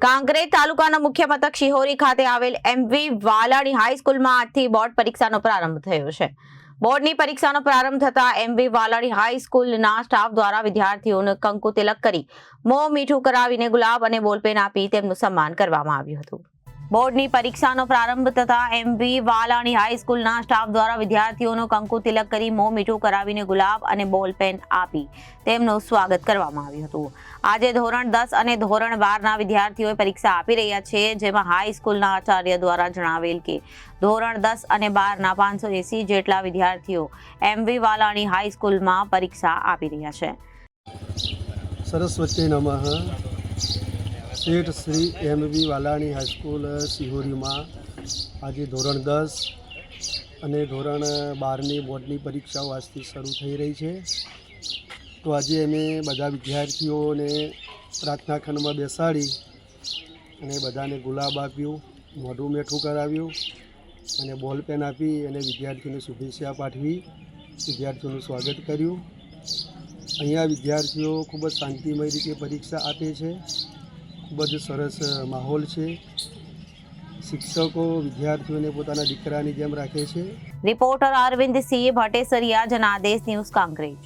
કાંકરેજ તાલુકાના મુખ્ય મથક શિહોરી ખાતે આવેલ એમવી વાલાણી હાઈસ્કૂલમાં આજથી બોર્ડ પરીક્ષાનો પ્રારંભ થયો છે। બોર્ડની પરીક્ષાનો પ્રારંભ થતા એમવી વાલાણી હાઈસ્કૂલના સ્ટાફ દ્વારા વિદ્યાર્થીઓને કંકુ તિલક કરી મોં મીઠું કરાવીને ગુલાબ અને બોલપેન આપી તેમનું સન્માન કરવામાં આવ્યું હતું। બોર્ડની પરીક્ષાનો પ્રારંભ થતા એમવી વાલાણી હાઈસ્કૂલના સ્ટાફ દ્વારા વિદ્યાર્થીઓનો કંકુ તિલક કરી મોં મીઠું કરાવીને ગુલાબ અને બોલપેન આપી તેમનું સ્વાગત કરવામાં આવ્યું હતું। આજે ધોરણ 10 અને ધોરણ 12 ના વિદ્યાર્થીઓ પરીક્ષા આપી રહ્યા છે, જેમાં હાઈસ્કૂલના આચાર્ય દ્વારા જણાવેલ કે ધોરણ 10 અને 12 ના 580 જેટલા વિદ્યાર્થીઓ એમવી વાલાણી હાઈસ્કૂલમાં પરીક્ષા આપી રહ્યા છે। સરસ્વતી નમઃ। શેઠ શ્રી એમવી વાલાણી હાઈસ્કૂલ શિહોરીમાં આજે ધોરણ 10 અને ધોરણ 12ની બોર્ડની પરીક્ષાઓ આજથી શરૂ થઈ રહી છે। તો આજે અમે બધા વિદ્યાર્થીઓને પ્રાર્થના ખંડમાં બેસાડી અને બધાને ગુલાબ આપ્યું, મોઢું મીઠું કરાવ્યું અને બોલપેન આપી અને વિદ્યાર્થીઓને શુભેચ્છા પાઠવી વિદ્યાર્થીઓનું સ્વાગત કર્યું। અહીંયા વિદ્યાર્થીઓ ખૂબ જ શાંતિમય રીતે પરીક્ષા આપે છે। ખૂબ જ સરસ માહોલ છે। શિક્ષકો વિદ્યાર્થીઓને પોતાના દીકરાની જેમ રાખે છે। રિપોર્ટર અરવિંદ સિંહ ભટ્ટેસરિયા, જનાદેશ ન્યૂઝ, કાંકરેજ।